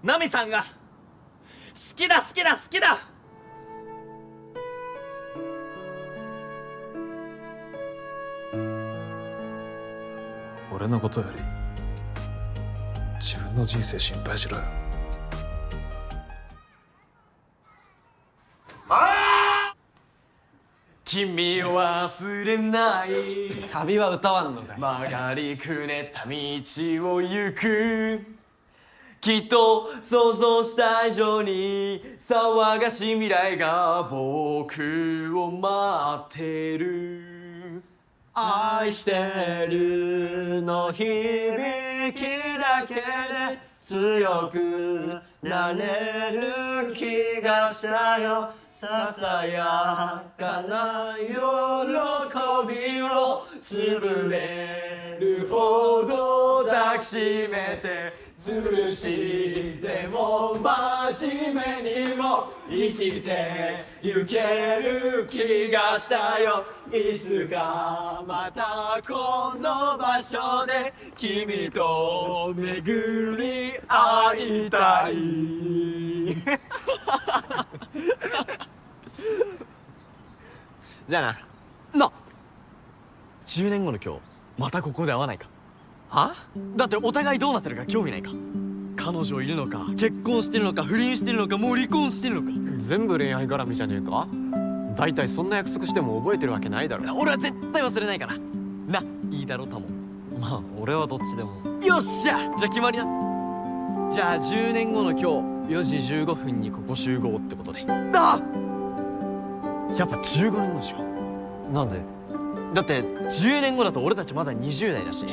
ナミさんが好きだ好きだ好きだ。俺のことより自分の人生心配しろよ。君を忘れないサビは歌わんのかい。曲がりくねった道を行くきっと想像した以上に騒がしい未来が僕を待ってる愛してるの響きだけで強くなれる気がしたよささやかな喜びを潰れるほど抱きしめてずるしでも真面目にも生きてゆける気がしたよいつかまたこの場所で君と巡り会いたいじゃあな10年後の今日またここで会わないかは？だってお互いどうなってるか興味ないか彼女いるのか結婚してるのか不倫してるのかもう離婚してるのか全部恋愛絡みじゃねえか。大体そんな約束しても覚えてるわけないだろ。俺は絶対忘れないからないいだろタモンまあ俺はどっちでも。よっしゃじゃあ決まりなじゃあ10年後の今日4時15分にここ集合ってことであやっぱ15年後にしようなんで？だって10年後だと俺たちまだ20代だし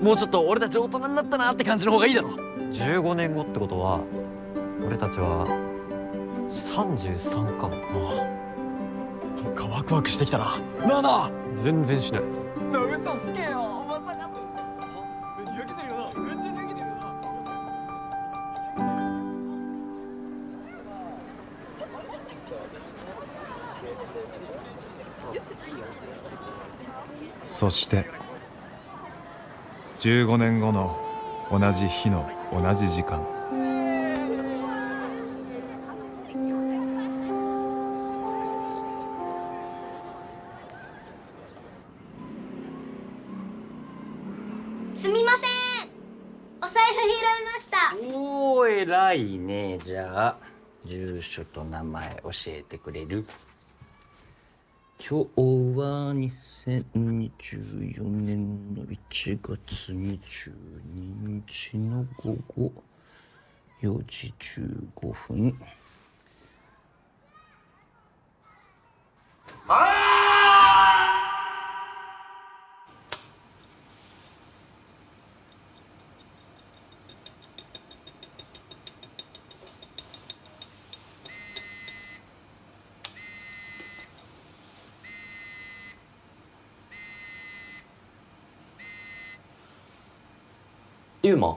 もうちょっと俺たち大人になったなって感じの方がいいだろ15年後ってことは俺たちは33か。なんかワクワクしてきたななあなあ全然しない。嘘つけよまさか焼けてるよなめっちゃ焼けてるよなそして15年後の同じ日の同じ時間、すみません、お財布拾いました。おー偉いね。じゃあ住所と名前教えてくれる？今日は2024年の1月22日の午後4時15分。ユーマ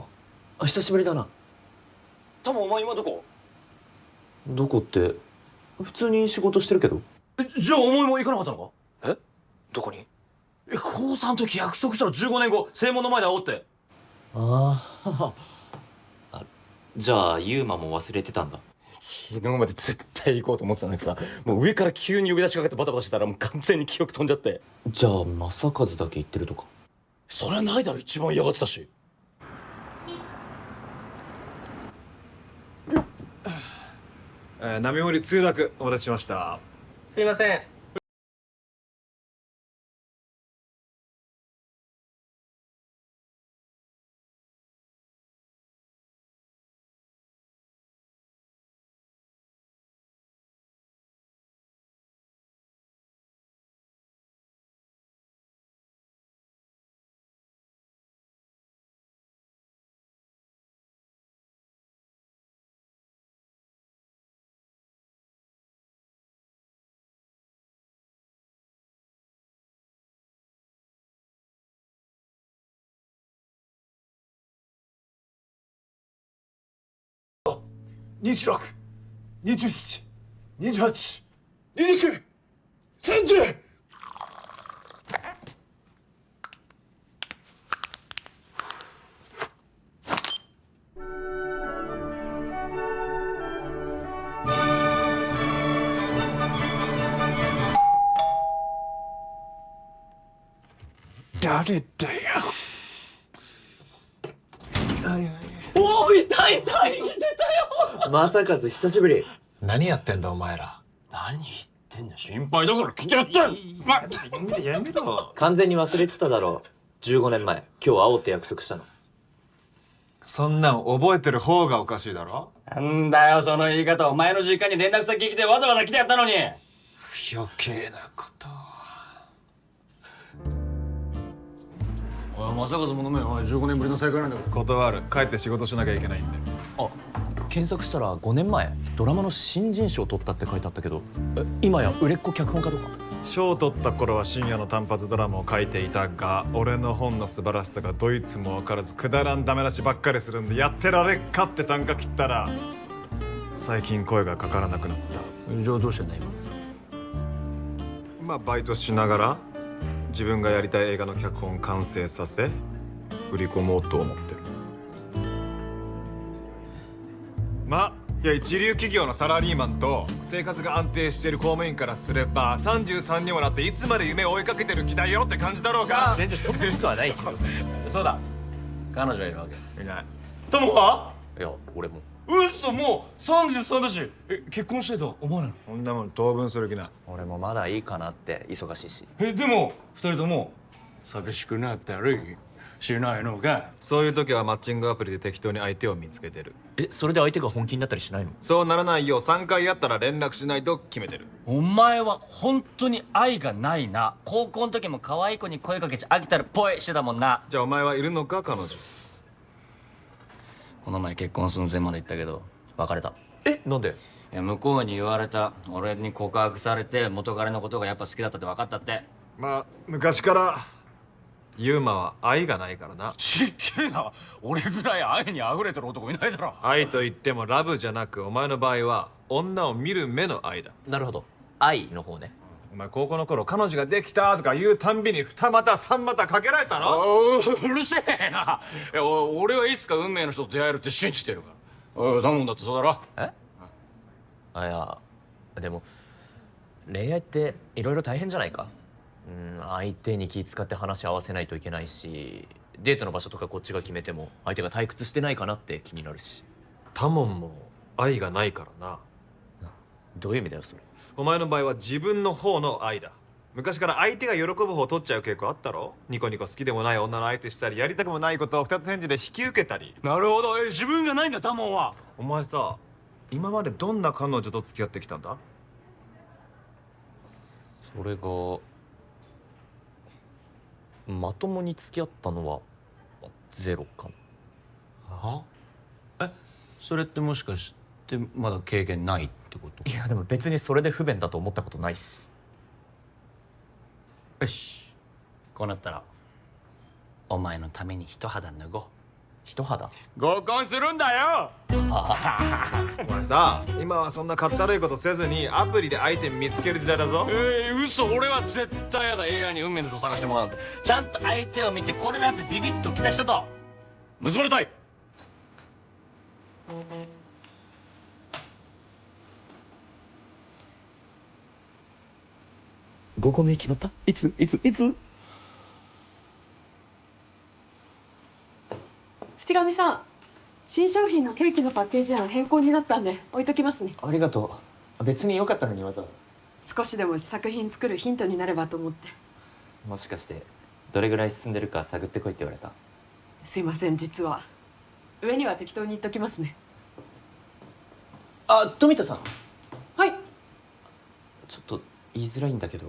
久しぶりだなタモお前今どこどこって普通に仕事してるけど。じゃあお前も行かなかったのかえ？どこに？高3の時約束したら15年後正門の前で会おうってああ。じゃあユーマも忘れてたんだ。昨日まで絶対行こうと思ってたんだけどさもう上から急に呼び出しかけてバタバタしてたらもう完全に記憶飛んじゃってじゃあ正和だけ言ってるとか。それはないだろ一番嫌がってたし並盛通訳お待たせしました。すいません。26、27、28、29、30。誰だよ。おお、いたいた、生きてたよ。まさかず久しぶり。何やってんだお前ら。何言ってんだ、心配だから来てやったよ。やめろ。完全に忘れてただろ。15年前今日会おうって約束したの。そんなん覚えてる方がおかしいだろ。なんだよその言い方。お前の実家に連絡先来てわざわざ来てやったのに。余計なことおい正和も飲めよ。おい15年ぶりの再会なんだから。断る。帰って仕事しなきゃいけないんで。あ、検索したら5年前ドラマの新人賞を取ったって書いてあったけど、今や売れっ子脚本家とか。賞を取った頃は深夜の単発ドラマを書いていたが、俺の本の素晴らしさがどいつも分からずくだらんダメ出しばっかりするんで、やってられっかって単価切ったら最近声がかからなくなった。じゃあどうしてんだ今。バイトしながら自分がやりたい映画の脚本完成させ売り込もうと思ってる。いや一流企業のサラリーマンと生活が安定している公務員からすれば33にもなっていつまで夢を追いかけてる気だよって感じだろうが。全然そんなことはないけど。そうだ、彼女いるわけ。いない。友はいや俺も。嘘、もう33だし。結婚してと思わないの？こんなもん当分する気な。俺もまだいいかなって、忙しいし。でも2人とも寂しくなったりしないのか。そういう時はマッチングアプリで適当に相手を見つけてる。それで相手が本気になったりしないの？そうならないよう3回やったら連絡しないと決めてる。お前は本当に愛がないな。高校の時も可愛い子に声かけちゃ飽きたらポイしてたもんな。じゃあお前はいるのか彼女。この前結婚寸前まで行ったけど別れた。なんで？いや向こうに言われた。俺に告白されて元彼のことがやっぱ好きだったって分かったって。昔からユーマは愛がないからな。しっけえな。俺ぐらい愛に溢れてる男いないだろ。愛と言ってもラブじゃなく、お前の場合は女を見る目の愛だ。なるほど、愛の方ね。お前高校の頃彼女ができたとか言うたんびに2股3股かけられてたの。うるせえな。俺はいつか運命の人と出会えるって信じてるから。おい頼んだってそうだろ。いやでも恋愛っていろいろ大変じゃないか。相手に気遣って話し合わせないといけないし、デートの場所とかこっちが決めても相手が退屈してないかなって気になるし。タモンも愛がないからな。どういう意味だよそれ。お前の場合は自分の方の愛だ。昔から相手が喜ぶ方を取っちゃう傾向あったろ。ニコニコ好きでもない女の相手したり、やりたくもないことを2つ返事で引き受けたり。なるほど。自分がないんだタモンは。お前さ、今までどんな彼女と付き合ってきたんだ。それがまともに付き合ったのはゼロかな。は？それってもしかしてまだ経験ないってこと？いやでも別にそれで不便だと思ったことないし。よし、こうなったらお前のために一肌脱ごう。一肌？合コンするんだよ。お前さ、今はそんなかったるいことせずにアプリで相手見つける時代だぞ。嘘。俺は絶対やだ。AI に運命の人探してもらうなんて。ちゃんと相手を見てこれだってビビッときた人と結ばれたい。合コンの日決まった？いつ？淵上さん、新商品のケーキのパッケージ案変更になったんで置いときますね。ありがとう。別によかったのにわざわざ。少しでも試作品作るヒントになればと思って。もしかしてどれぐらい進んでるか探ってこいって言われた？すいません、実は上には適当に言っときますね。富田さん。はいちょっと言いづらいんだけど、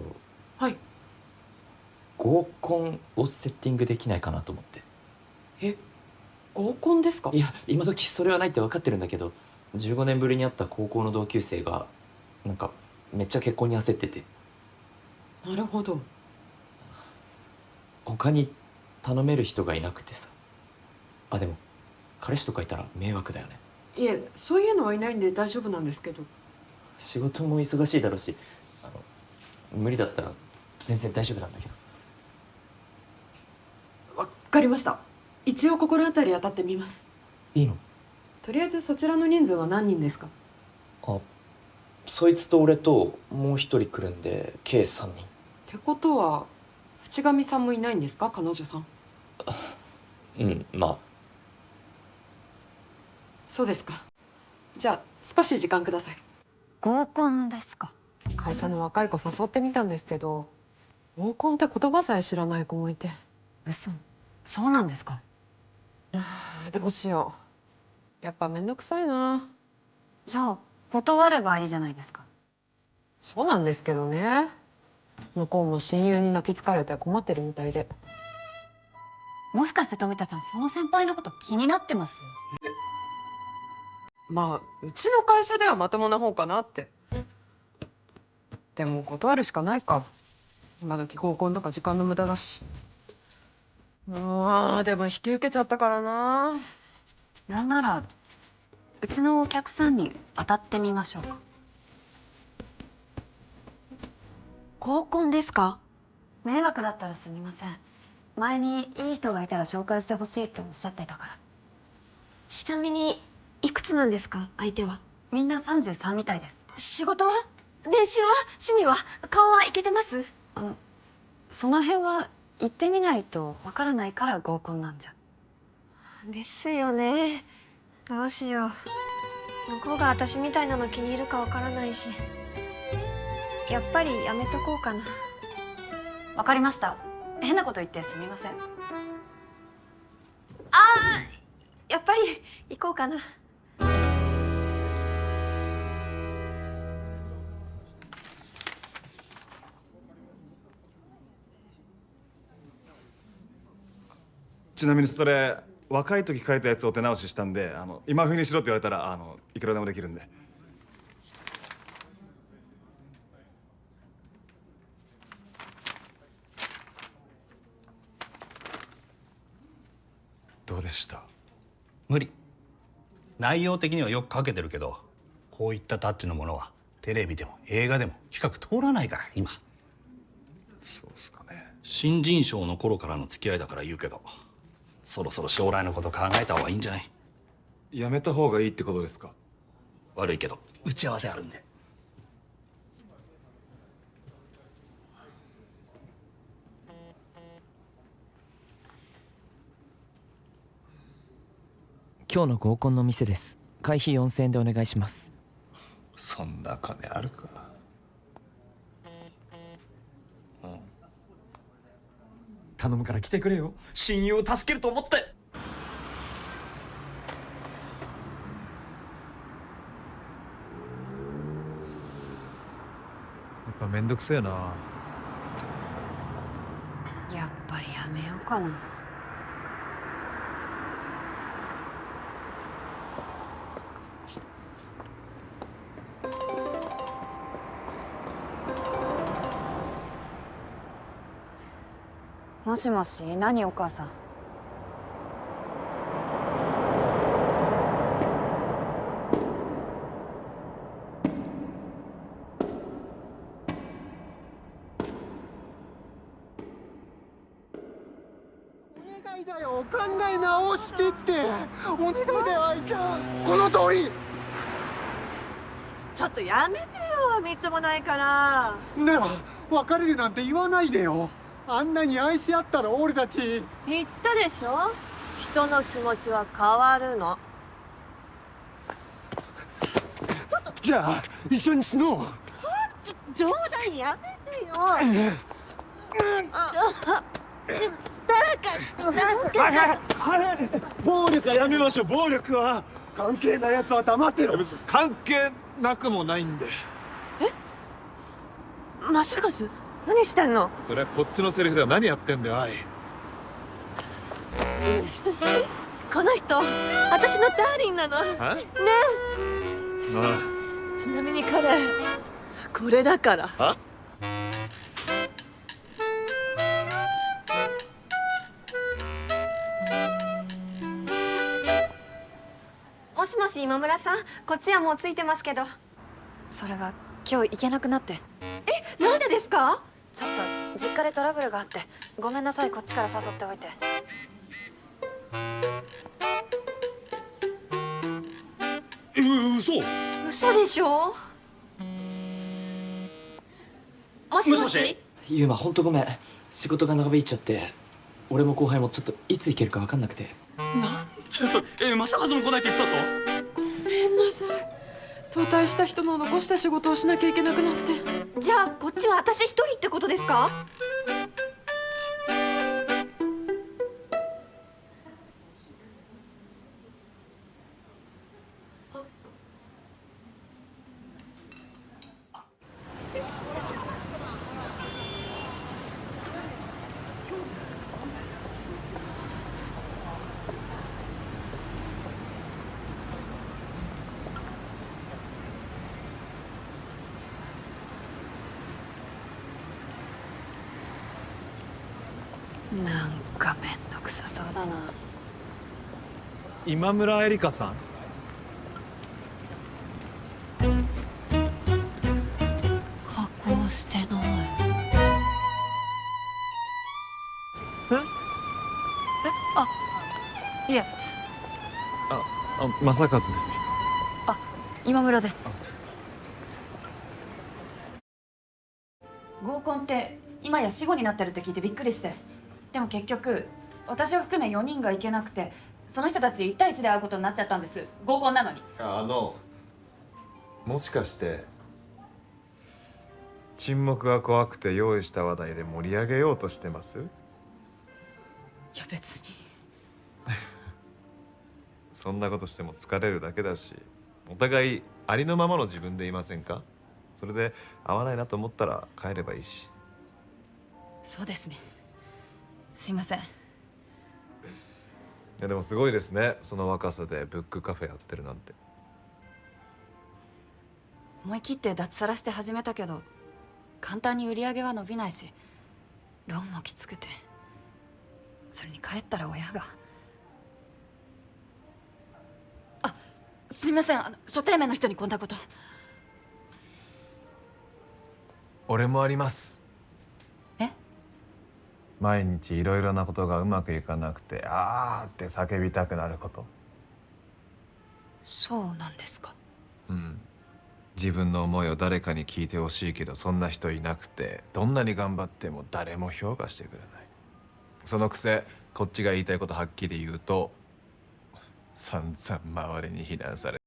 はい。合コンをセッティングできないかなと思って。合コンですか？いや今時それはないって分かってるんだけど、15年ぶりに会った高校の同級生がなんかめっちゃ結婚に焦ってて。なるほど。他に頼める人がいなくてさ。でも彼氏とかいたら迷惑だよね。いえ、そういうのはいないんで大丈夫なんですけど。仕事も忙しいだろうし、無理だったら全然大丈夫なんだけど。わかりました。一応心当たり当たってみます。いいの？とりあえずそちらの人数は何人ですか？そいつと俺ともう一人来るんで計3人。ってことは淵上さんもいないんですか、彼女さん。うんまあそうですか。じゃあ少し時間ください。合コンですか？会社の若い子誘ってみたんですけど、合コンって言葉さえ知らない子もいて。嘘。そうなんですか？どうしよう。やっぱめんどくさいな。じゃあ断ればいいじゃないですか。そうなんですけどね。向こうも親友に泣きつかれて困ってるみたいで。もしかして富田さん、その先輩のこと気になってます？まあうちの会社ではまともな方かなって。でも断るしかないか。今時合コンとか時間の無駄だし。でも引き受けちゃったからな。なんならうちのお客さんに当たってみましょうか。合コンですか？迷惑だったらすみません。前にいい人がいたら紹介してほしいっておっしゃってたから。ちなみにいくつなんですか、相手は？みんな33みたいです。仕事は？練習は？趣味は？顔はいけてます？その辺は行ってみないとわからないから合コンなんじゃ。ですよね。どうしよう。向こうが私みたいなの気に入るかわからないし、やっぱりやめとこうかな。わかりました。変なこと言ってすみません。やっぱり行こうかな。ちなみにそれ若い時書いたやつを手直ししたんで今風にしろって言われたらいくらでもできるんで。どうでした？無理。内容的にはよく書けてるけど、こういったタッチのものはテレビでも映画でも企画通らないから今。そうっすかね。新人賞の頃からの付き合いだから言うけど、そろそろ将来のこと考えた方がいいんじゃない？やめた方がいいってことですか？悪いけど打ち合わせあるんで。今日の合コンの店です。会費4000円でお願いします。そんな金あるか。頼むから来てくれよ。親友を助けると思って。やっぱめんどくせえな。やっぱりやめようかな。もしもし、何お母さん。お願いだよ、考え直してって。お願いだよ、愛ちゃん。この通り。ちょっとやめてよ、みっともないから。ねえ、別れるなんて言わないでよ。あんなに愛し合ったの俺たち。言ったでしょ、人の気持ちは変わるの。ちょっとじゃあ一緒に死のう。冗談やめてよ。誰か助けて。はい暴力はやめましょう。暴力は。関係ないやつは黙ってろ。別に関係なくもないんで。マシャカズ、何してんの？それはこっちのセリフでは。何やってんだよ、愛。この人、私のダーリンなの。ね。あちなみに彼、これだから。あもしもし、今村さん、こっちはもうついてますけど。それが今日行けなくなって。なんでですか？ちょっと実家でトラブルがあって、ごめんなさい。こっちから誘っておいて。嘘。嘘でしょ？もしもし。ユーマ、ほんとごめん。仕事が長引いちゃって俺も後輩もちょっといつ行けるか分かんなくて。なんだよそれ。正和も来ないって言ってたぞ。ごめんなさい。早退した人の残した仕事をしなきゃいけなくなって。じゃあこっちは私一人ってことですか？なんかめんどくさそうだな。今村えりかさん。加工してない。いえ、正和です。今村です。合コンって今や死後になってるって聞いてびっくりして。でも結局私を含め4人が行けなくて、その人たち1対1で会うことになっちゃったんです。合コンなのに。もしかして沈黙が怖くて用意した話題で盛り上げようとしてます？いや別に。そんなことしても疲れるだけだし、お互いありのままの自分でいませんか？それで合わないなと思ったら帰ればいいし。そうですね。すいません。いやでもすごいですね、その若さでブックカフェやってるなんて。思い切って脱サラして始めたけど簡単に売り上げは伸びないし、ローンもきつくて、それに帰ったら親が。すいません、初対面の人にこんなこと。俺もあります。え？毎日いろいろなことがうまくいかなくてあーって叫びたくなること。そうなんですか。自分の思いを誰かに聞いてほしいけどそんな人いなくて、どんなに頑張っても誰も評価してくれない。そのくせこっちが言いたいことはっきり言うと散々周りに非難され。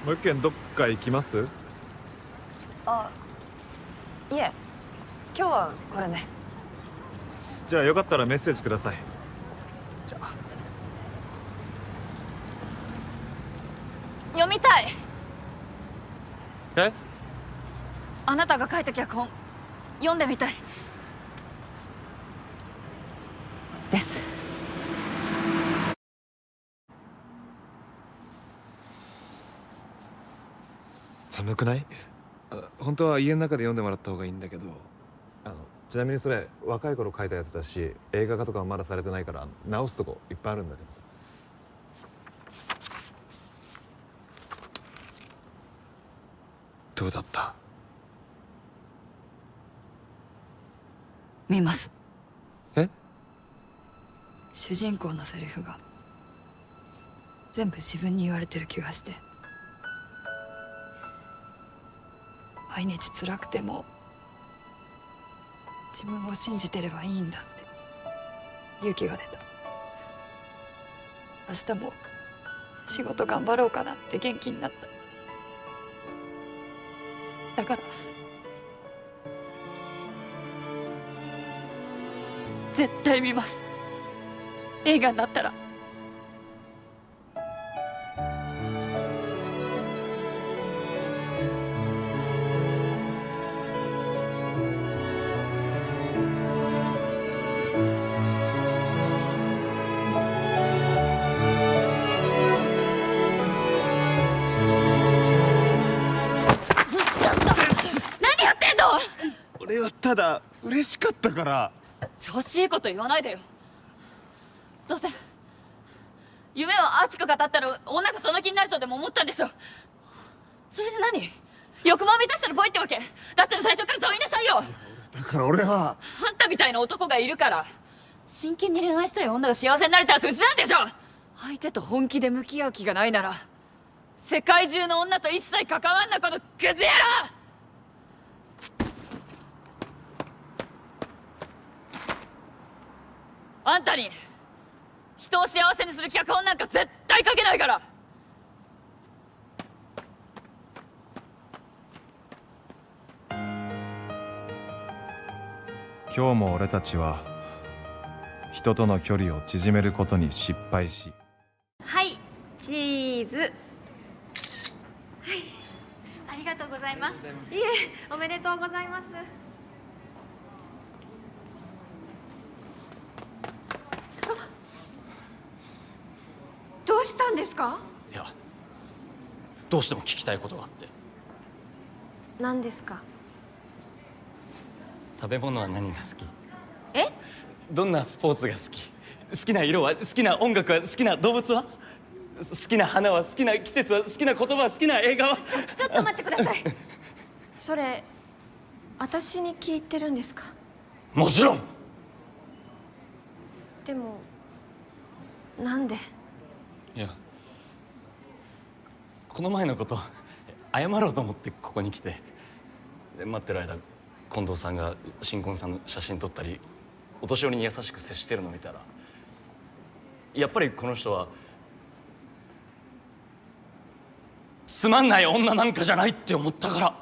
もう一軒どっか行きます？いえ、今日はこれで。じゃあよかったらメッセージください。じゃあ。読みたい。え？あなたが書いた脚本読んでみたいです。寒くない？本当は家の中で読んでもらった方がいいんだけど、ちなみにそれ若い頃書いたやつだし、映画化とかはまだされてないから直すとこいっぱいあるんだけどさ。どうだった？見ます。え？主人公のセリフが全部自分に言われてる気がして、毎日辛くても自分を信じてればいいんだって勇気が出た。明日も仕事頑張ろうかなって元気になった。だから絶対見ます。映画になったら。何やってんの？俺はただ嬉しかったから。調子いいこと言わないでよ。どうせ夢を熱く語ったら女がその気になるとでも思ったんでしょ。それで何？欲望を満たしたらポイってわけ？だったら最初からそう言いなさいよ。だから俺はあんたみたいな男がいるから真剣に恋愛したい女が幸せになれたら筋なんでしょ。相手と本気で向き合う気がないなら世界中の女と一切関わんなこのクズ野郎。あんたに人を幸せにする脚本なんか絶対書けないから。今日も俺たちは人との距離を縮めることに失敗し、はい、チーズ。はい、ありがとうございます。いえ、おめでとうございます。どうしたんですか？いや、どうしても聞きたいことがあって。何ですか？食べ物は何が好き？え？どんなスポーツが好き？好きな色は？好きな音楽は？好きな動物は？好きな花は？好きな季節は？好きな言葉は？好きな映画は？ちょっと待ってください。それ私に聞いてるんですか？もちろん。でもなんで？いや、この前のこと謝ろうと思ってここに来て、で待ってる間近藤さんが新婚さんの写真撮ったりお年寄りに優しく接してるのを見たら、やっぱりこの人はつまんない女なんかじゃないって思ったから。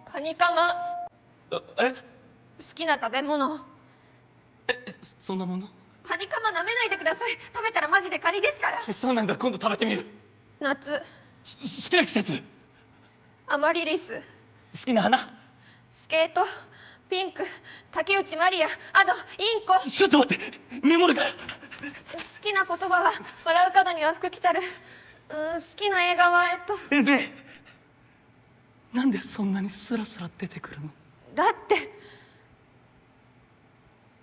カニカマ。え？好きな食べ物。そんなもの？カニカマ舐めないでください。食べたらマジでカニですから。そうなんだ、今度食べてみる。夏。好きな季節？アマリリス。好きな花？スケート。ピンク。竹内まりや。あとインコ。ちょっと待って、メモるから。好きな言葉は笑う角には福来たる。好きな映画はねえ、なんでそんなにスラスラ出てくるの？だって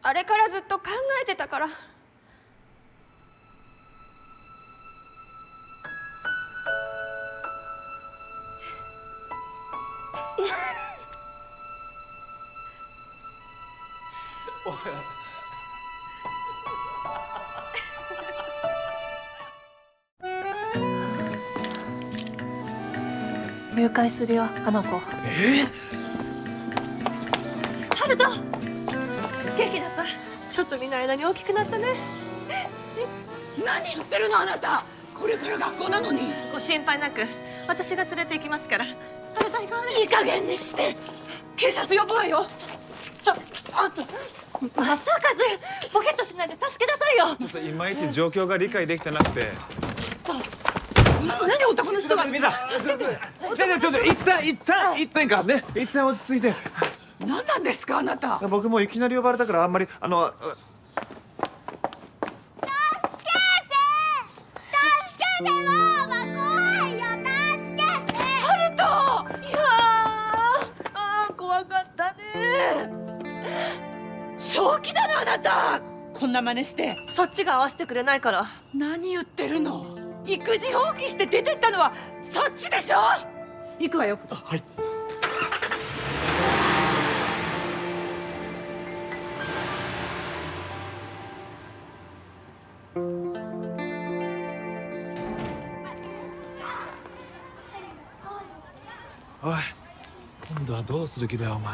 あれからずっと考えてたから。入会するよ、あの子。ハルト、元気だった？ちょっと見ない間に大きくなったね。何言ってるのあなた。これから学校なのに。ご心配なく、私が連れて行きますから。ハルト、行こうね。いい加減にして。警察呼ぶわよ。あんた正和、ボケっとしないで助けなさいよ。ちょっといまいち状況が理解できてなくて。何男の人が。見た。ちょっと一旦かね、一旦落ち着いて。何なんですかあなた。僕もいきなり呼ばれたからあんまり助けてママ、怖いよ。助けて。ハルト。いやー、怖かったね。正気だなあなた。こんな真似して。そっちが合わせてくれないから。何言ってるの。育児放棄して出てったのはそっちでしょ。行くわよ。はい。おい、今度はどうする気だよお前。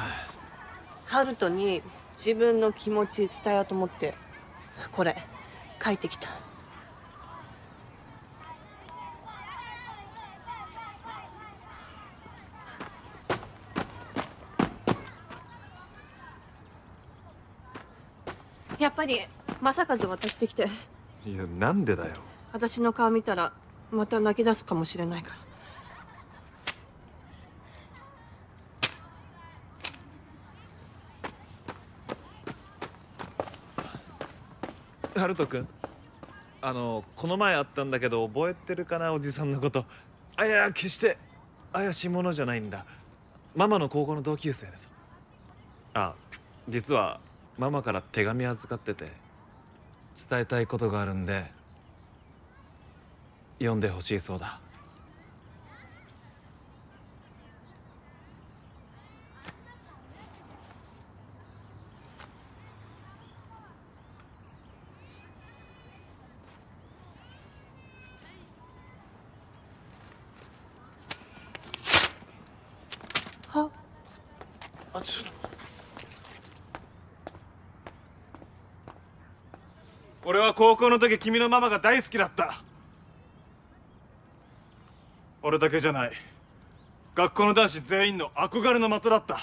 ハルトに自分の気持ち伝えようと思って、これ帰ってきた。やっぱり正和渡してきて。いや、なんでだよ。私の顔見たらまた泣き出すかもしれないから。ハルト君、この前会ったんだけど覚えてるかな、おじさんのこと。あ、いや、決して怪しいものじゃないんだ。ママの高校の同級生でさ。あ、実はママから手紙預かってて伝えたいことがあるんで読んでほしいそうだ。はあ、ちょっと。俺は高校の時君のママが大好きだった。俺だけじゃない、学校の男子全員の憧れの的だった。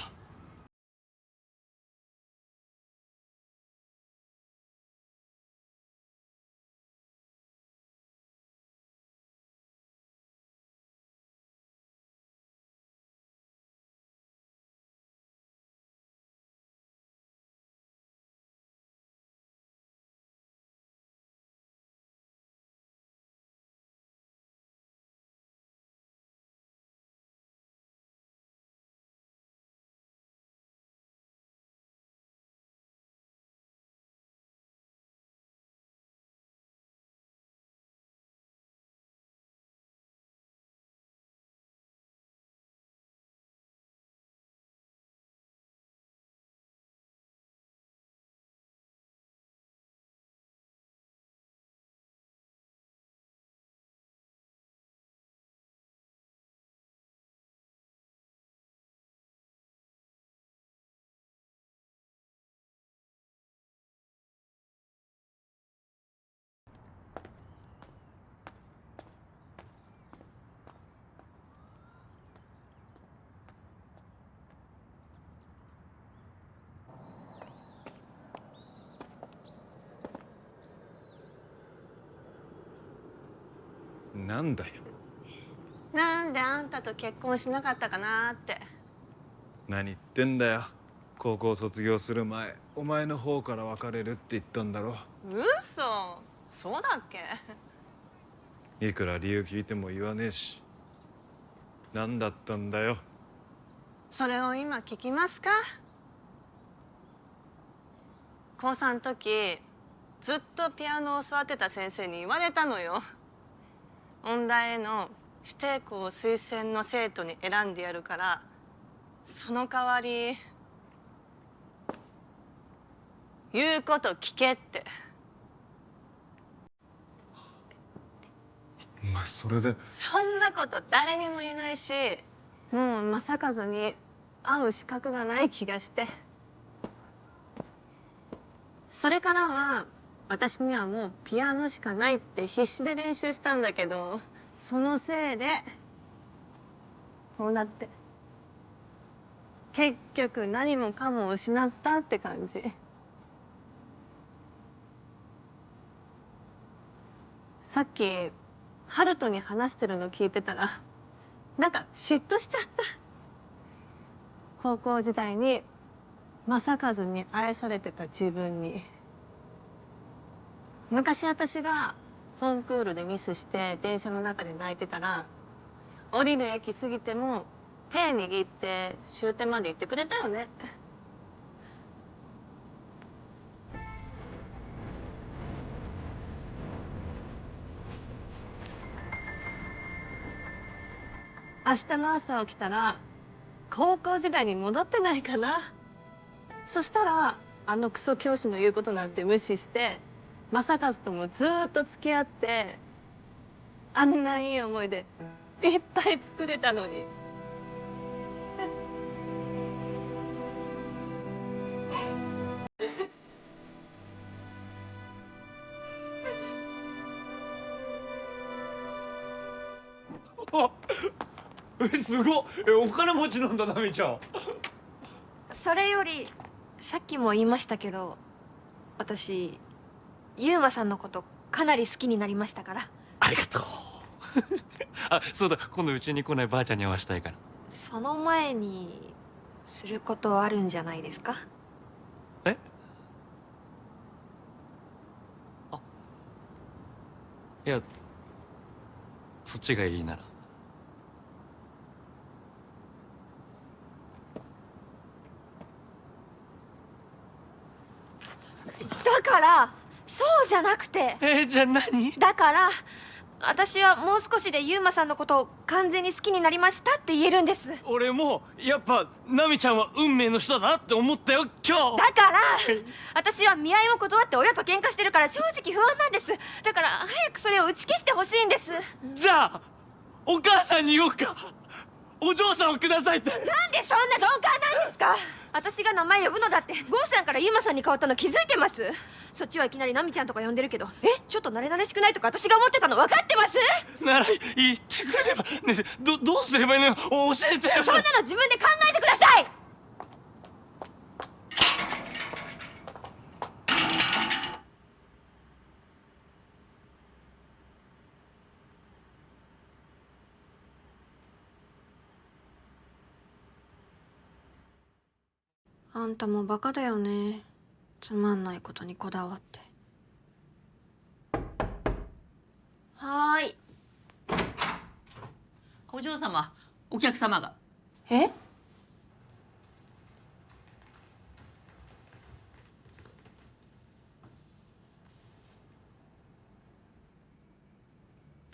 なんだよ。なんであんたと結婚しなかったかなって。何言ってんだよ。高校卒業する前お前の方から別れるって言ったんだろ。嘘、そうだっけ。いくら理由聞いても言わねえし。何だったんだよ。それを今聞きますか。高3の時ずっとピアノを教わってた先生に言われたのよ。音大への指定校推薦の生徒に選んでやるからその代わり言うこと聞けって。お前それで。そんなこと誰にも言えないし、もう正和に会う資格がない気がして。それからは私にはもうピアノしかないって必死で練習したんだけど、そのせいでこうなって、結局何もかも失ったって感じ。さっきハルトに話してるの聞いてたらなんか嫉妬しちゃった。高校時代に正和に愛されてた自分に。昔私がコンクールでミスして電車の中で泣いてたら、降りる駅過ぎても手握って終点まで行ってくれたよね。明日の朝起きたら高校時代に戻ってないかな。そしたらあのクソ教師の言うことなんて無視して正和ともずっと付き合って、あんないい思い出いっぱい作れたのに。すごっ。お金持ちなんだ、ナミちゃん。それよりさっきも言いましたけど、私ユーマさんのことかなり好きになりましたから。ありがとう。あ、そうだ、今度うちに来ないばあちゃんに会わしたいから。その前にすることあるんじゃないですか？え？いや、そっちがいいなら。だからそうじゃなくて。じゃあ何？だから私はもう少しでユーマさんのことを完全に好きになりましたって言えるんです。俺もやっぱナミちゃんは運命の人だなって思ったよ今日。だから私は見合いを断って親と喧嘩してるから正直不安なんです。だから早くそれを打ち消してほしいんです。じゃあお母さんに言おうか。お嬢さんをくださいって。なんでそんな鈍感なんですか？私が名前呼ぶのだってゴーさんからユーマさんに変わったの気づいてます。そっちはいきなりナミちゃんとか呼んでるけど、ちょっと慣れ慣れしくないとか私が思ってたの分かってます？なら言ってくれれば。ねえ、どうすればいいのよ、教えてよ。そんなの自分で考えてください。あんたもバカだよね。つまんないことにこだわって。はーい。お嬢様、お客様が。え？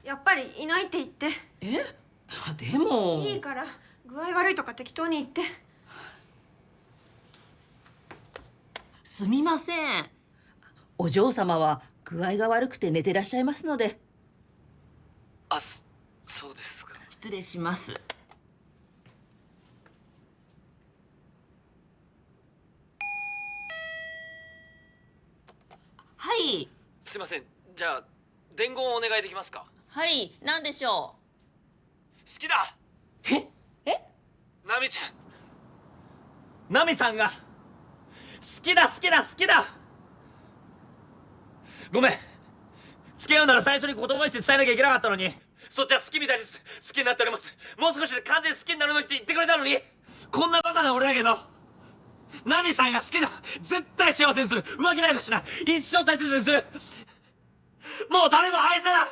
やっぱりいないって言って。でも。いいから具合悪いとか適当に言って。すみません。お嬢様は具合が悪くて寝てらっしゃいますので。あ、そうですか。失礼します。はい。すいません。じゃあ伝言をお願いできますか？はい、何でしょ好きだ。ナミちゃん。ナミさんが好きだ好きだ好きだ。ごめん、付き合うなら最初に言葉にして伝えなきゃいけなかったのに。そっちは好きみたいです。好きになっております。もう少しで完全に好きになるのにって言ってくれたのに。こんなバカな俺だけどナミさんが好きだ。絶対幸せにする。浮気なんかしない。一生大切にする。もう誰も愛せない。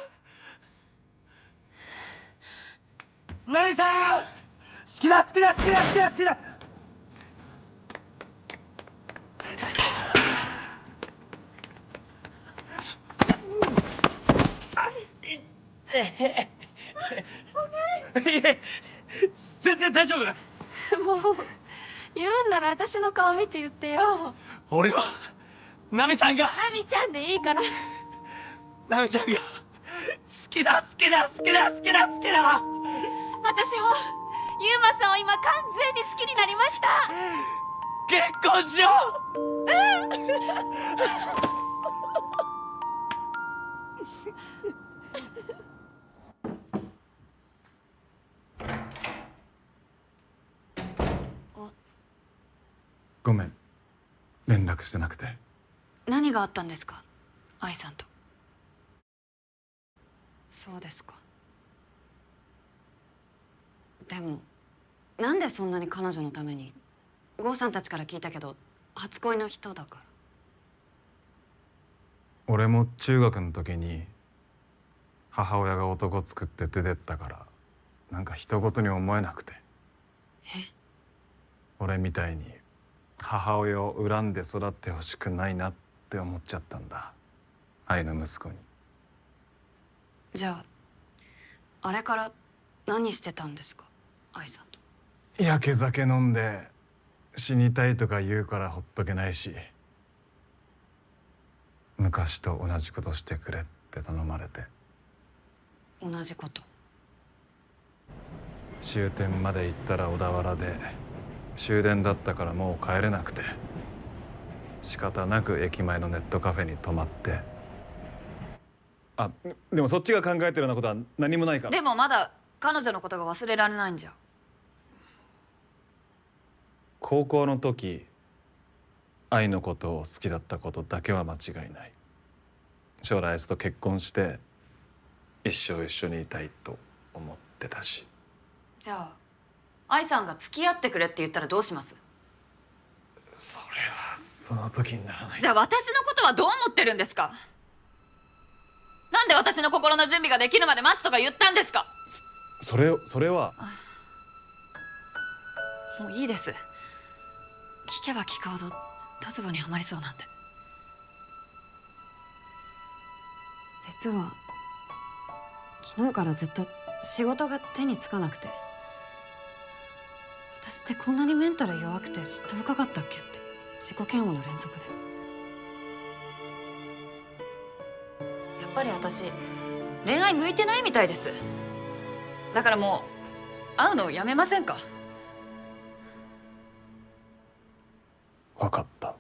ナミさん好きだ好きだ好きだ好きだ好きだ。全然大丈夫。もう言うんなら私の顔見て言ってよ。俺はナミさんがナミちゃんでいいから。ナミちゃんが好きだ好きだ好きだ好きだ好きだ。私もユーマさんを今完全に好きになりました。結婚しよごめん、連絡してなくて。何があったんですか、愛さんと。そうですか。でもなんでそんなに彼女のために。郷さんたちから聞いたけど初恋の人だから。俺も中学の時に母親が男作って出てったからなんか人事に思えなくて。俺みたいに母親を恨んで育ってほしくないなって思っちゃったんだ、愛の息子に。じゃああれから何してたんですか、愛さんと。やけ酒飲んで死にたいとか言うからほっとけないし、昔と同じことしてくれって頼まれて。同じこと。終点まで行ったら小田原で終電だったからもう帰れなくて、仕方なく駅前のネットカフェに泊まって。あ、でもそっちが考えてるようなことは何もないから。でもまだ彼女のことが忘れられないんじゃ。高校の時愛のことを好きだったことだけは間違いない。将来あいつと結婚して一生一緒にいたいと思ってたし。じゃあ愛さんが付き合ってくれって言ったらどうします？それはその時にならない。じゃあ私のことはどう思ってるんですか？なんで私の心の準備ができるまで待つとか言ったんですか？それはもういいです。聞けば聞くほどドツボにはまりそうなんで。実は昨日からずっと仕事が手につかなくて、私ってこんなにメンタル弱くて嫉妬深かったっけって自己嫌悪の連続で。やっぱり私恋愛向いてないみたいです。だからもう会うのやめませんか？分かった。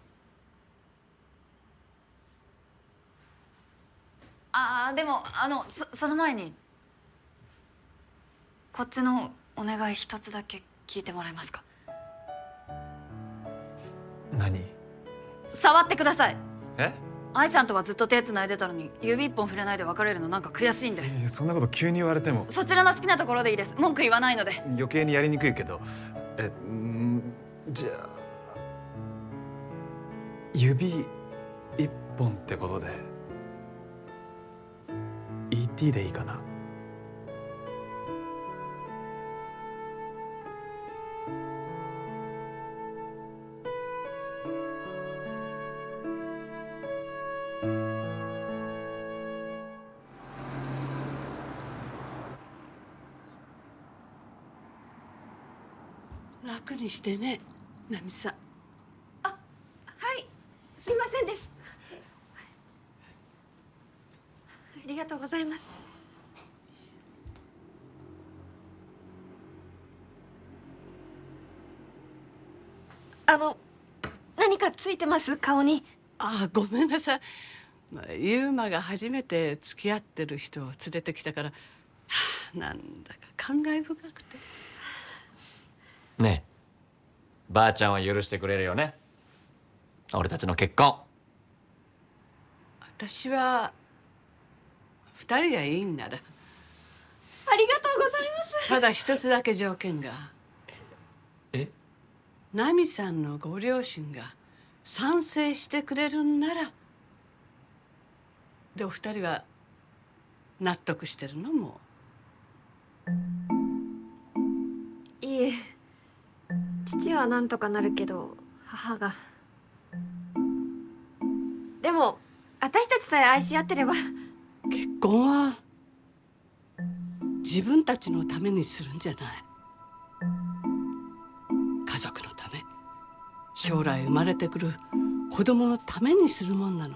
でもその前にこっちのお願い一つだけ聞いてもらえますか？何？触ってください。え？愛さんとはずっと手つないでたのに指一本触れないで別れるのなんか悔しいんで。そんなこと急に言われても。そちらの好きなところでいいです。文句言わないので。余計にやりにくいけど。じゃあ指一本ってことで ET でいいかな？楽にしてね、ナミさん。はい、すいませんです。ありがとうございます。何かついてます？顔に。ごめんなさい。ユーマが初めて付き合ってる人を連れてきたから、なんだか感慨深くて。ねえ、ばあちゃんは許してくれるよね、俺たちの結婚。私は2人がいいんなら。ありがとうございます。ただ一つだけ条件が。ナミさんのご両親が賛成してくれるんなら。で、お二人は納得してるの？もいえ、父はなんとかなるけど母が。でも私たちさえ愛し合ってれば。結婚は自分たちのためにするんじゃない。家族のため、将来生まれてくる子供のためにするもんなの。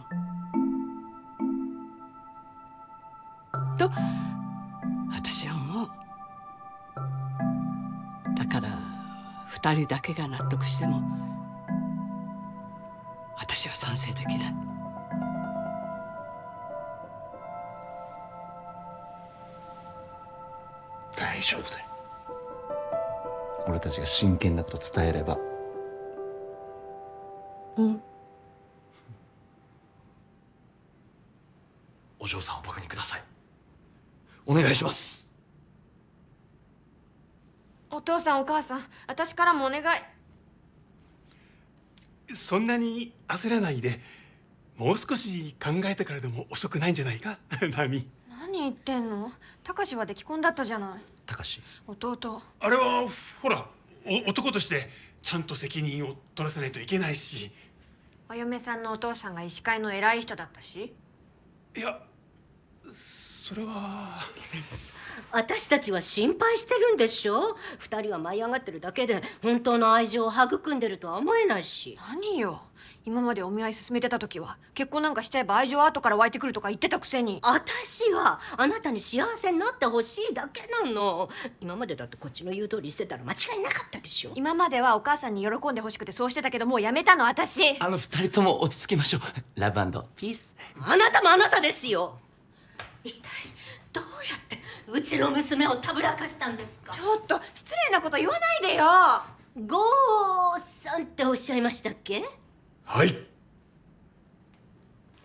と私は思う。だから2人だけが納得しても私は賛成できない。大丈夫だよ。俺たちが真剣なこと伝えれば。お嬢さんを僕にください。お願いします。お父さんお母さん、私からもお願い。そんなに焦らないで、もう少し考えてからでも遅くないんじゃないかナミ。何言ってんの？たかしは出来婚だったじゃない。たかし？弟。あれはほら、男としてちゃんと責任を取らせないといけないし。お嫁さんのお父さんが医師会の偉い人だったし。いや、それは。私たちは心配してるんでしょ。2人は舞い上がってるだけで本当の愛情を育んでるとは思えないし。何よ、今までお見合い進めてた時は結婚なんかしちゃえば愛情は後から湧いてくるとか言ってたくせに。私はあなたに幸せになってほしいだけなの。今までだってこっちの言う通りしてたら間違いなかったでしょ。今まではお母さんに喜んでほしくてそうしてたけど、もうやめたの私。2人とも落ち着きましょう。ラブ&ピース。あなたもあなたですよ。一体どうやってうちの娘をたぶらかしたんですか。ちょっと失礼なこと言わないでよ。ゴーサなんておっしゃいましたっけ？はい。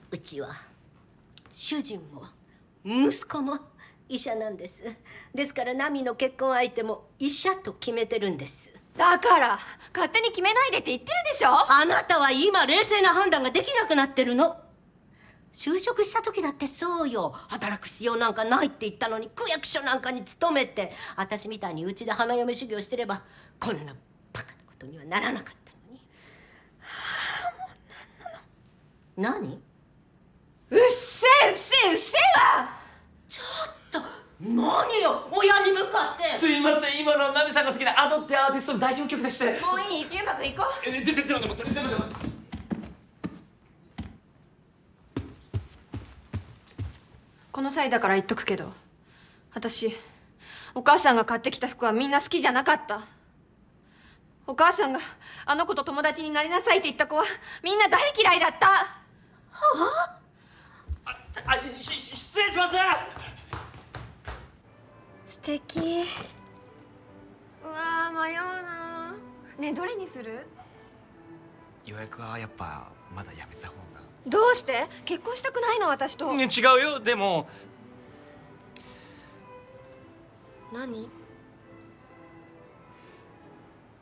うちは主人も息子も医者なんです。ですからナミの結婚相手も医者と決めてるんです。だから勝手に決めないでって言ってるでしょ。あなたは今冷静な判断ができなくなってるの。就職した時だってそうよ。働く必要なんかないって言ったのに区役所なんかに勤めて、私みたいにうちで花嫁修行してればこんなバカなことにはならなかったのに。何？うっせえうっせえうっせえわ。ちょっと何よ、親に向かって。すいません、今のナミさんが好きなアドってアーティストの代表曲でして。もういい、ゆうまくん行こう。でもこの際だから言っとくけど、私お母さんが買ってきた服はみんな好きじゃなかった。お母さんがあの子と友達になりなさいって言った子はみんな大嫌いだった。はあ、失礼します。素敵。うわー迷うな。ねえどれにする？予約はやっぱまだやめた方が。どうして？結婚したくないの私と。違うよ。でも何？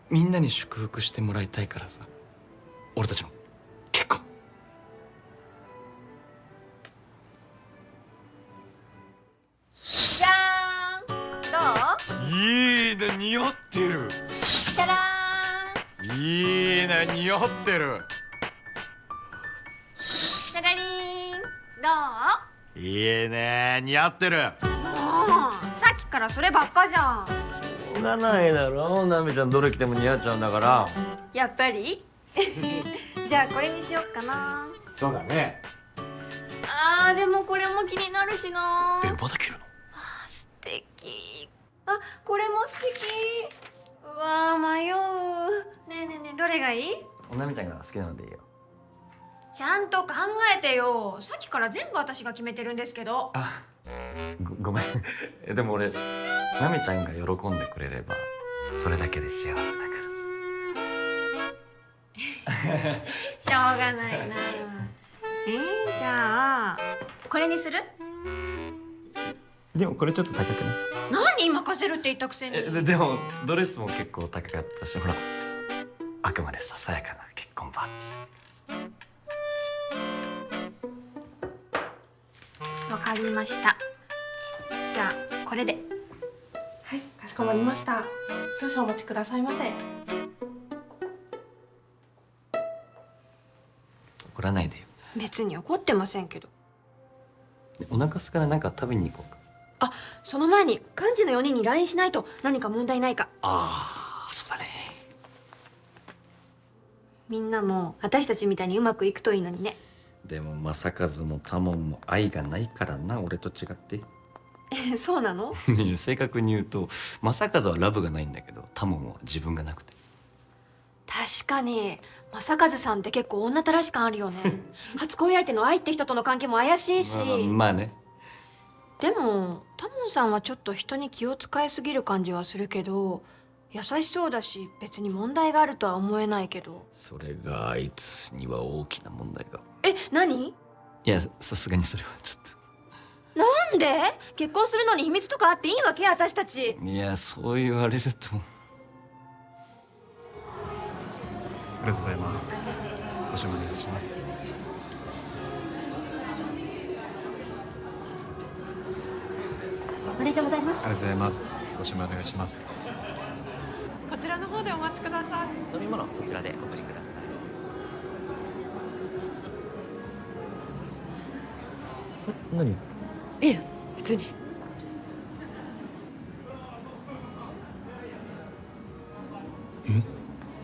みんなに祝福してもらいたいからさ、俺たちの結婚。じゃーん。どう？いいね、似合ってる。じゃらーん。いいね、似合ってる。じゃらりーん。どいいね、似合ってる。う？もうさっきからそればっかじゃん。しょうがないだろ、ナミちゃんどれ着ても似合っちゃうんだから。やっぱりじゃあこれにしよっかな。そうだね。あーでもこれも気になるしな。まだ着るの？素敵。あ、これも素敵。うわー迷う。ねえねえねえどれがいい？ナミちゃんが好きなのでいいよ。ちゃんと考えてよ。さっきから全部私が決めてるんですけど。ごめん。でも俺ナミちゃんが喜んでくれればそれだけで幸せだからさ。しょうがないな。じゃあこれにする？でもこれちょっと高くない？何任せるって言ったくせに。でもドレスも結構高かったし、ほらあくまでささやかな結婚パーティー。わかりました。じゃあこれで。はい、かしこまりました。少々お待ちくださいませ。怒らないでよ。別に怒ってませんけど。お腹すからなんか食べに行こうか。あ、その前に幹事の4人に LINE しないと何か問題ないか。ああ、そうだね。みんなも私たちみたいにうまくいくといいのにね。でも正和も多門も愛がないからな、俺と違って。そうなの？正確に言うと正和はラブがないんだけど、多門は自分がなくて。確かに正和さんって結構女たらし感あるよね。初恋相手の愛って人との関係も怪しいし。まあね。でも多門さんはちょっと人に気を使いすぎる感じはするけど、優しそうだし別に問題があるとは思えないけど。それがあいつには大きな問題が。何？いや、さすがにそれはちょっと。なんで？結婚するのに秘密とかあっていいわけ？私たち。いや、そう言われると。ありがとうございます。ご注文お願いします。おめでとうございます。ありがとうございます。ご注文お願いします。こちらの方でお待ちください。飲み物そちらでお取りください。何？いえ、別に。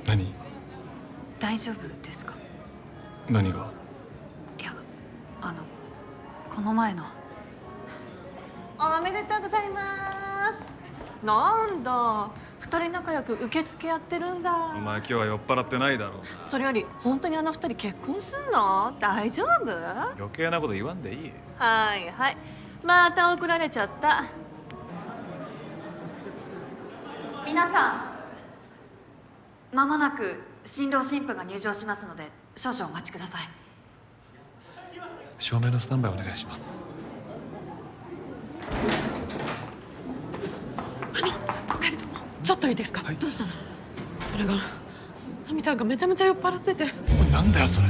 何？大丈夫ですか？何が？いや、この前の。おめでとうございます。なんだ、二人仲良く受付やってるんだ。お前今日は酔っ払ってないだろうな。それより本当にあの二人結婚すんの？大丈夫？余計なこと言わんでいい。はいはい、また送られちゃった。皆さん、まもなく新郎新婦が入場しますので少々お待ちください。照明のスタンバイお願いします。ちょっといいですか？どうしたの？それがナミさんがめちゃめちゃ酔っ払ってて。なんだよそれ。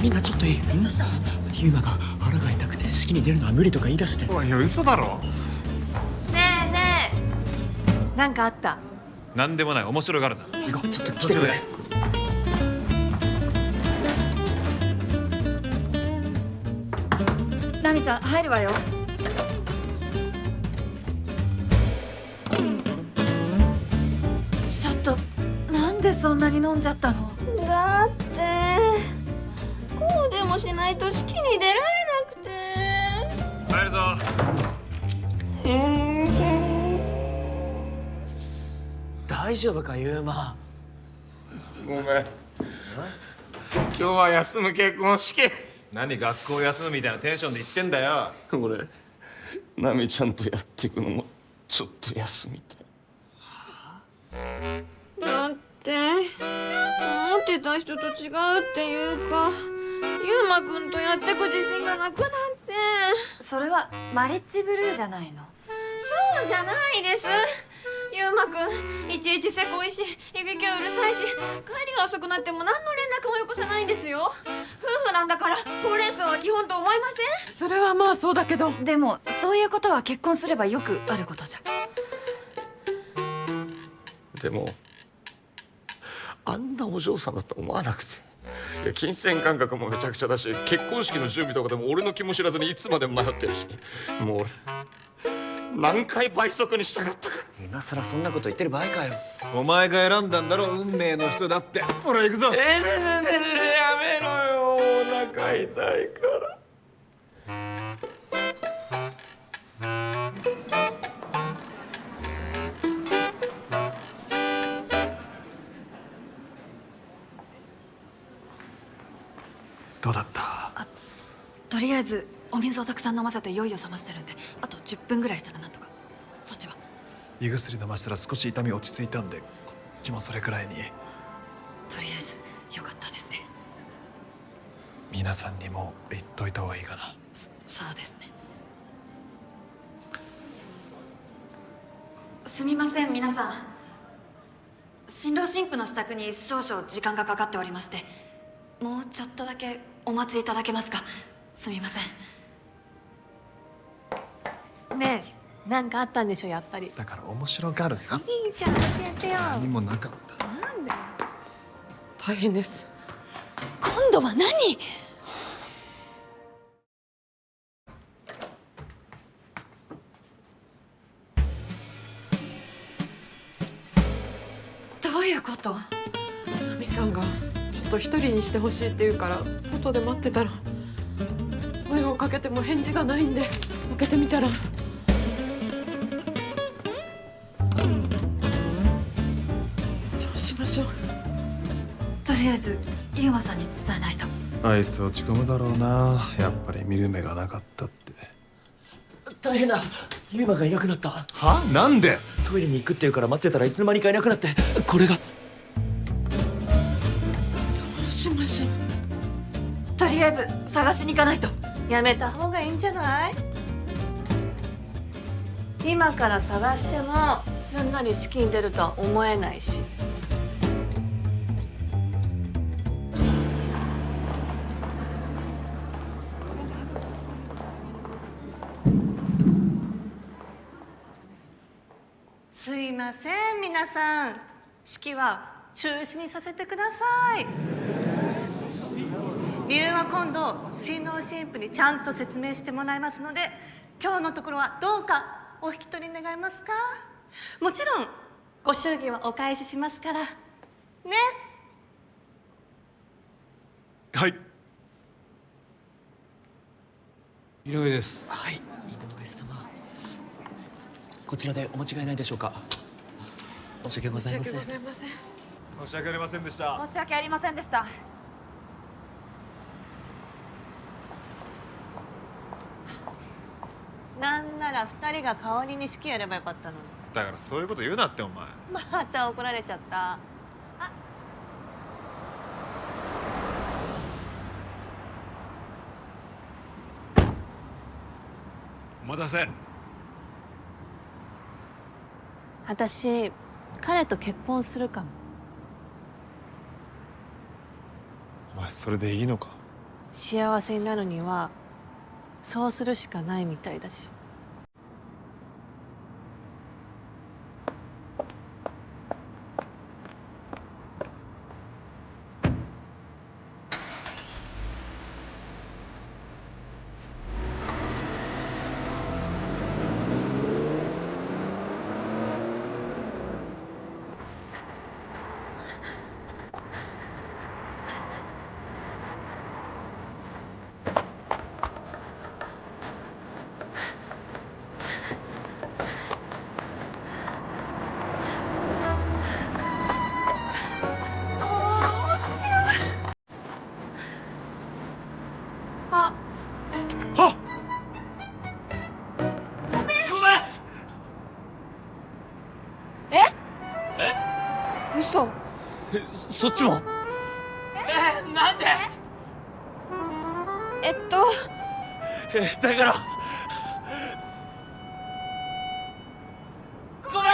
みんなちょっといい？どうしたの？ユーマが腹が痛くて式に出るのは無理とか言い出して。おい、嘘だろ。ねえねえ、なんかあった？なんでもない、面白がるな。行こう、ちょっと来てくれ。ナミさん入るわよ。ちょっとなんでそんなに飲んじゃったの？だってこうでもしないと式に出られなくて。入るぞ。大丈夫かユーマ？ごめん。今日は休む結婚式。何学校休むみたいなテンションで言ってんだよ。俺ナミちゃんとやっていくのもちょっと休みたい。だって思ってた人と違うっていうか、ユーマくんとやってく自信がなくなって。それはマリッジブルーじゃないの？そうじゃないです。ユーマくんいちいちせこいし、いびきはうるさいし、帰りが遅くなっても何の連絡もよこさないんですよ。夫婦なんだからほうれん草は基本と思いません？それはまあそうだけど。でもそういうことは結婚すればよくあることじゃ。でもあんなお嬢さんだと思わなくて。いや金銭感覚もめちゃくちゃだし、結婚式の準備とかでも俺の気も知らずにいつまでも迷ってるし、もう俺何回倍速にしたかったか。今さらそんなこと言ってる場合かよ。お前が選んだんだろ、運命の人だって。ほら行くぞ。ねえねえねえねえ、やめろよ、お腹痛いから。どうだった？とりあえずお水をたくさん飲ませて酔いを覚ましてるんで、あと10分ぐらいしたらなんとか。そっちは？胃薬飲ましたら少し痛み落ち着いたんで、こっちもそれくらいに。とりあえずよかったですね。皆さんにも言っといた方がいいかな。そうですね。すみません皆さん、新郎新婦の支度に少々時間がかかっておりまして、もうちょっとだけお待ちいただけますか？すみません。ねえ、なんかあったんでしょやっぱり。だから面白がるな。いいじゃん、教えてよ。何もなかった。なんで？大変です。今度は何？どういうこと？ナミさんがちょっと一人にしてほしいって言うから外で待ってたら、声をかけても返事がないんで開けてみたら。どうしましょう。とりあえずユーマさんに伝えないと。あいつ落ち込むだろうな。やっぱり見る目がなかったって。大変だ、ユーマがいなくなった。は？なんで？トイレに行くって言うから待ってたらいつの間にかいなくなって、これが。どうしましょう。とりあえず探しに行かないと。やめた方がいいんじゃない？今から探してもすんなり式に出るとは思えないし。すいません皆さん、式は中止にさせてください。理由は今度新郎新婦にちゃんと説明してもらいますので、今日のところはどうかお引き取り願えますか？もちろんご祝儀はお返ししますからね。はい。井上です。はい、井上様。こちらでお間違いないでしょうか？申し訳ございません。申し訳ありませんでした。申し訳ありませんでした。なんなら2人が代わりに式やればよかったのに。だからそういうこと言うなってお前。また怒られちゃった。あ、待たせ。私彼と結婚するかも。お前それでいいのか？幸せになるにはそうするしかないみたいだし。嘘。そっちも？なんで？だからごめ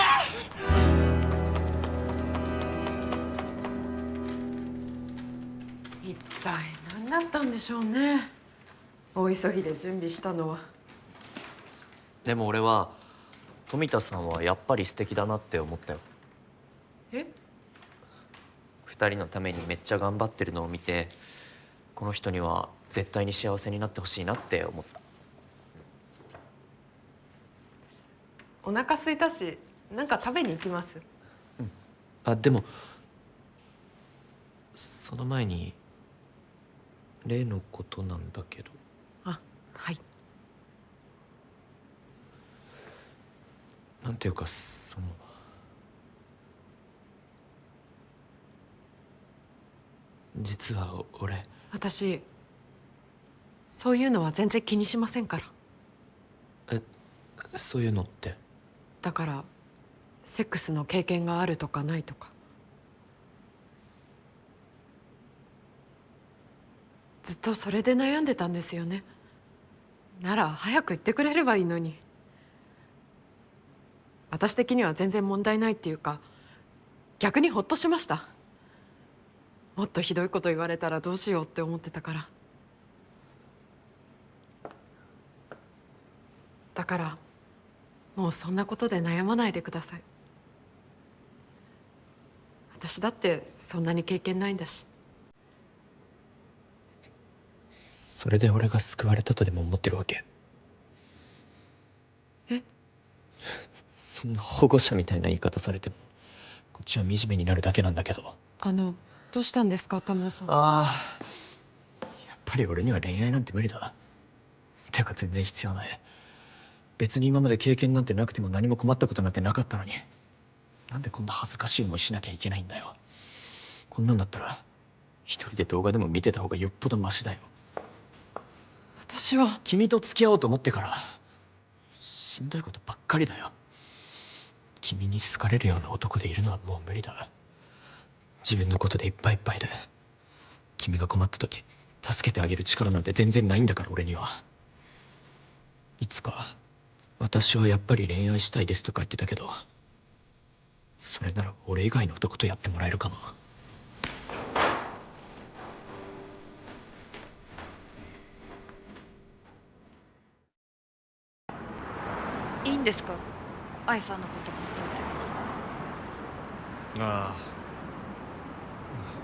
一体何だったんでしょうね。大急ぎで準備したのは。でも俺は富田さんはやっぱり素敵だなって思ったよ。え？二人のためにめっちゃ頑張ってるのを見て、この人には絶対に幸せになってほしいなって思った。お腹空いたし、なんか食べに行きます。あ、でもその前に例のことなんだけど。あ、はい。なんていうか実は俺、私そういうのは全然気にしませんから。そういうのって？だからセックスの経験があるとかないとか、ずっとそれで悩んでたんですよね。なら早く言ってくれればいいのに。私的には全然問題ないっていうか、逆にホッとしました。もっとひどいこと言われたらどうしようって思ってたから。だからもうそんなことで悩まないでください。私だってそんなに経験ないんだし。それで俺が救われたとでも思ってるわけ？え？そんな保護者みたいな言い方されてもこっちは惨めになるだけなんだけど。どうしたんですか、田村さん。やっぱり俺には恋愛なんて無理だ。てか全然必要ない。別に今まで経験なんてなくても何も困ったことなんてなかったのに、なんでこんな恥ずかしい思いしなきゃいけないんだよ。こんなんだったら一人で動画でも見てた方がよっぽどマシだよ。私は君と付き合おうと思ってからしんどいことばっかりだよ。君に好かれるような男でいるのはもう無理だ。自分のことでいっぱいいっぱいで、君が困った時助けてあげる力なんて全然ないんだから俺には。いつか私はやっぱり恋愛したいですとか言ってたけど、それなら俺以外の男とやってもらえるかも。いいんですか、愛さんのことほっといて。ああ、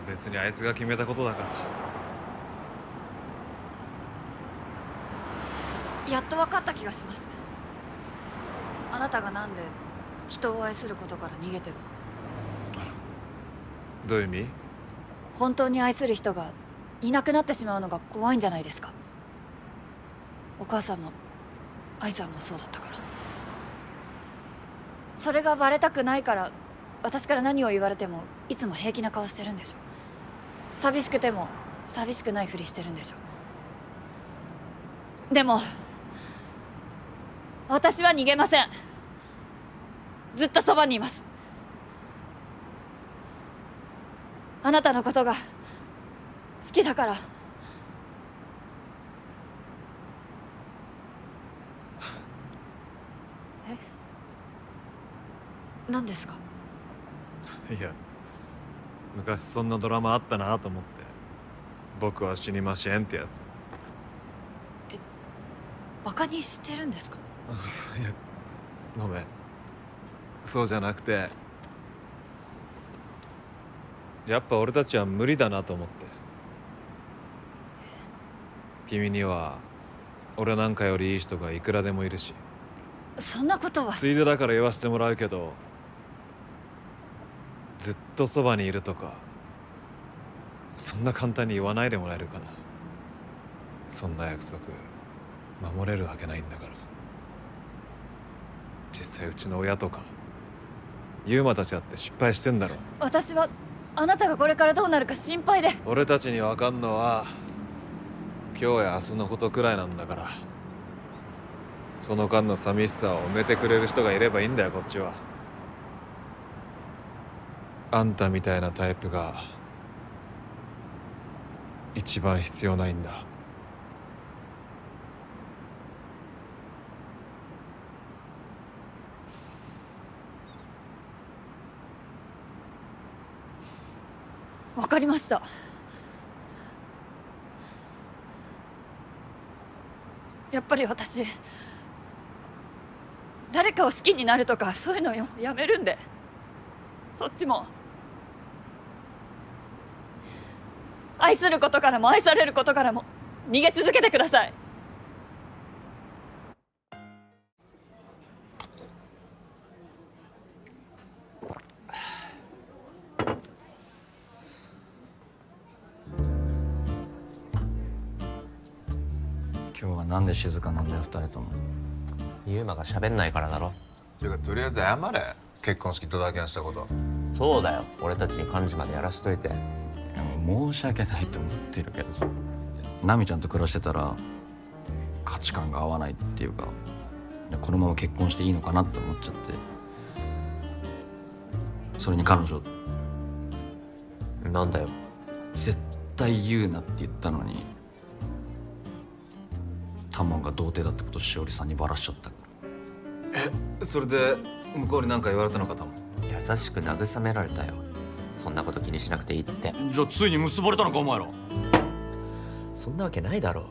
別にあいつが決めたことだから。やっと分かった気がします。あなたがなんで人を愛することから逃げてる。どういう意味？本当に愛する人がいなくなってしまうのが怖いんじゃないですか。お母さんも愛さんもそうだったから。それがバレたくないから私から何を言われてもいつも平気な顔してるんでしょ。寂しくても寂しくないふりしてるんでしょ。でも私は逃げません。ずっとそばにいます。あなたのことが好きだから。何ですか？いや、昔そんなドラマあったなと思って。僕は死にませんってやつ。バカにしてるんですか？いや、ごめん。そうじゃなくて、やっぱ俺たちは無理だなと思って。君には俺なんかよりいい人がいくらでもいるし。そんなことは。ついでだから言わせてもらうけど、ずっとそばにいるとかそんな簡単に言わないでもらえるかな。そんな約束守れるわけないんだから。実際うちの親とかユーマたちだって失敗してんだろ。私はあなたがこれからどうなるか心配で。俺たちに分かんのは今日や明日のことくらいなんだから。その間の寂しさを埋めてくれる人がいればいいんだよ、こっちは。あんたみたいなタイプが一番必要ないんだ。わかりました。やっぱり私誰かを好きになるとかそういうのよやめるんで、そっちも愛することからも愛されることからも逃げ続けてください。今日はなんで静かなんだよ、二人とも。ユーマが喋んないからだろ。ていうかとりあえず謝れ。結婚式ドタキャンしたこと。そうだよ、俺たちに幹事までやらしといて。いや、もう申し訳ないと思ってるけどさ、ナミちゃんと暮らしてたら価値観が合わないっていうか、このまま結婚していいのかなって思っちゃって。それに彼女なんだよ。絶対言うなって言ったのに、タモンが童貞だってことしおりさんにバラしちゃったから。それで向こうに何か言われたのか、タモン。優しく慰められたよ。そんなこと気にしなくていいって。じゃあついに結ばれたのか、お前ら。そんなわけないだろう。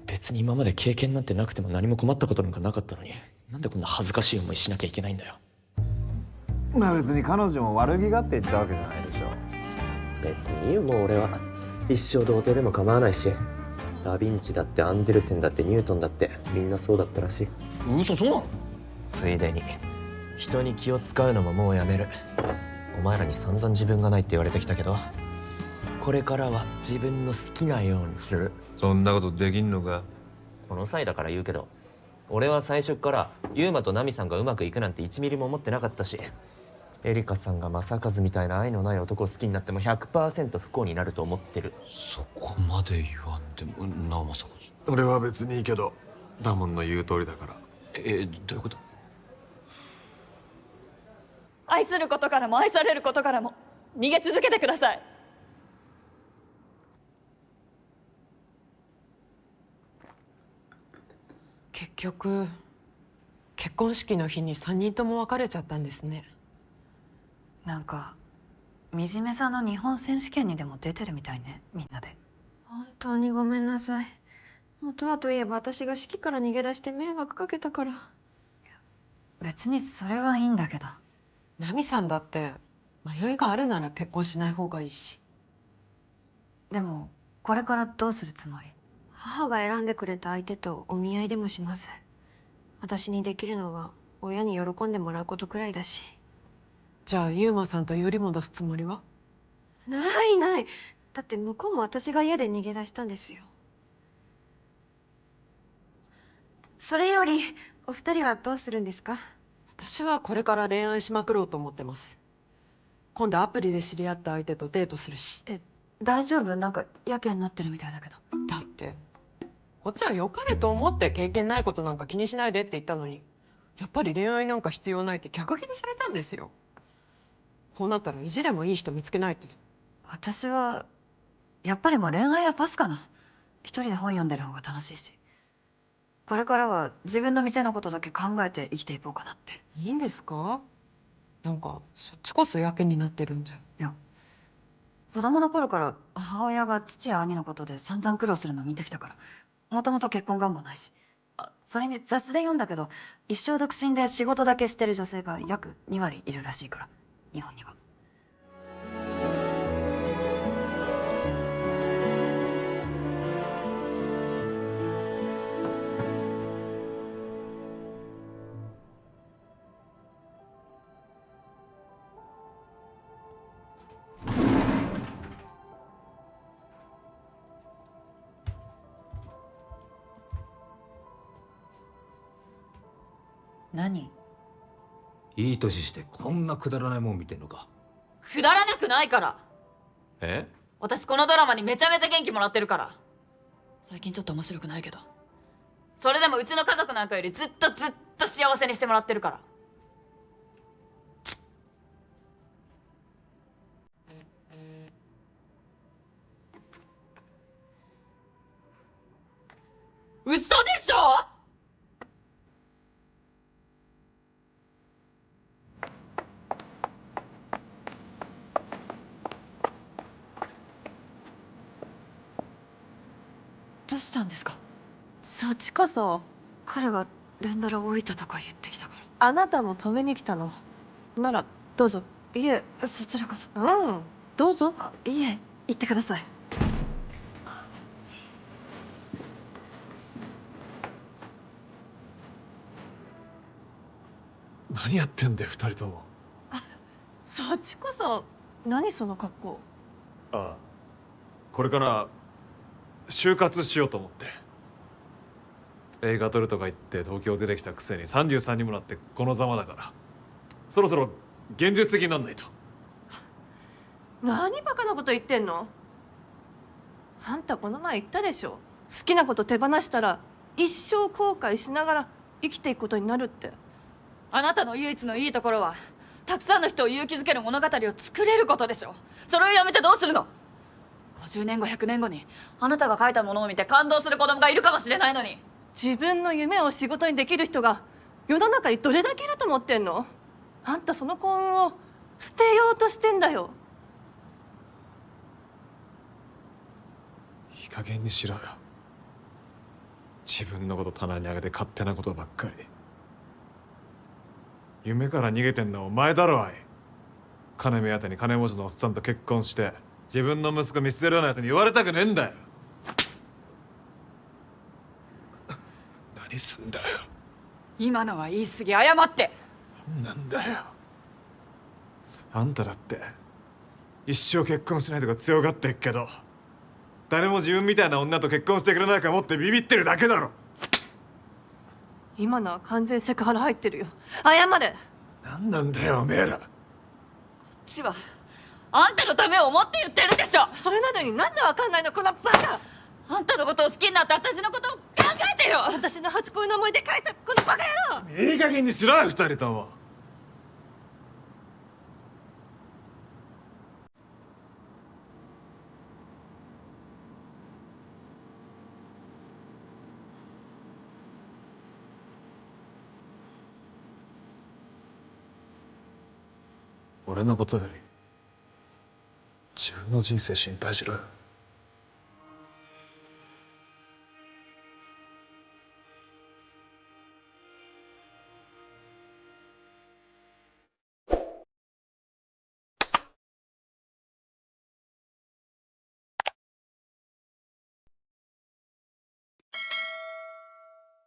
別に今まで経験なんてなくても何も困ったことなんかなかったのに、なんでこんな恥ずかしい思いしなきゃいけないんだよ。まあ別に彼女も悪気がって言ったわけじゃないでしょ。別にいいよ、もう俺は一生童貞でも構わないし、ダ・ヴィンチだってアンデルセンだってニュートンだってみんなそうだったらしい。嘘、そうなの？ついでに人に気を使うのももうやめる。お前らに散々自分がないって言われてきたけど、これからは自分の好きなようにする。そんなことできんのか？この際だから言うけど、俺は最初からユーマとナミさんがうまくいくなんて1ミリも思ってなかったし、エリカさんが正和みたいな愛のない男を好きになっても 100% 不幸になると思ってる。そこまで言わんでもな、正和。俺は別にいいけど、ダモンの言う通りだから。どういうこと？愛することからも愛されることからも逃げ続けてください。結局結婚式の日に3人とも別れちゃったんですね。なんか惨めさの日本選手権にでも出てるみたいね、みんなで。本当にごめんなさい。元はといえば私が式から逃げ出して迷惑かけたから。別にそれはいいんだけど。ナミさんだって迷いがあるなら結婚しない方がいいし。でもこれからどうするつもり？母が選んでくれた相手とお見合いでもします。私にできるのは親に喜んでもらうことくらいだし。じゃあユーマさんとより戻すつもりは？ないない。だって向こうも私が家で逃げ出したんですよ。それよりお二人はどうするんですか？私はこれから恋愛しまくろうと思ってます。今度アプリで知り合った相手とデートするし。大丈夫？なんかやけになってるみたいだけど。だってこっちは良かれと思って経験ないことなんか気にしないでって言ったのに、やっぱり恋愛なんか必要ないって逆ギレされたんですよ。こうなったら意地でもいい人見つけないと。私はやっぱりもう恋愛はパスかな。一人で本読んでる方が楽しいし。これからは自分の店のことだけ考えて生きていこうかなって。いいんですか？なんかそっちこそやけになってるんじゃん。いや子供の頃から母親が父や兄のことで散々苦労するのを見てきたから、もともと結婚願望ないし。それに雑誌で読んだけど、一生独身で仕事だけしてる女性が約2割いるらしいから、日本には。何？いい年してこんなくだらないもん見てんのか。くだらなくないから。え？私このドラマにめちゃめちゃ元気もらってるから。最近ちょっと面白くないけど、それでもうちの家族なんかよりずっと幸せにしてもらってるから。嘘でしょ？どうしたんですか？そっちこそ。彼が連ドラ降りたとか言ってきたから。あなたも止めに来たのならどうぞ。いえ、そちらこそ。うんどうぞ。いえ、行ってください。何やってんだよ2人とも。そっちこそ何その格好。ああ、これから就活しようと思って。映画撮るとか言って東京出てきたくせに33にもなってこのざまだから、そろそろ現実的になんないと。何バカなこと言ってんの。あんたこの前言ったでしょ、好きなこと手放したら一生後悔しながら生きていくことになるって。あなたの唯一のいいところはたくさんの人を勇気づける物語を作れることでしょ。それをやめてどうするの。50年後100年後にあなたが書いたものを見て感動する子供がいるかもしれないのに。自分の夢を仕事にできる人が世の中にどれだけいると思ってんの。あんたその幸運を捨てようとしてんだよ。いい加減にしろよ。自分のこと棚に上げて勝手なことばっかり。夢から逃げてんのはお前だろ。あい金目当てに金持ちのおっさんと結婚して自分の息子見捨てるようなやつに言われたくねえんだよ。何すんだよ。今のは言い過ぎ、謝って。なんだよ。あんただって一生結婚しないとか強がってっけど、誰も自分みたいな女と結婚してくれないかもってビビってるだけだろ。今のは完全セクハラ入ってるよ。謝れ。なんなんだよおめえら。こっちはあんたのためを思って言ってるんでしょ。それなのになんでわかんないのこのバカ。あんたのことを好きになって私のことを考えてよ。私の初恋の思い出返せこのバカ野郎。いい加減にしろよ二人とも。俺のことより自分の人生心配しろよ。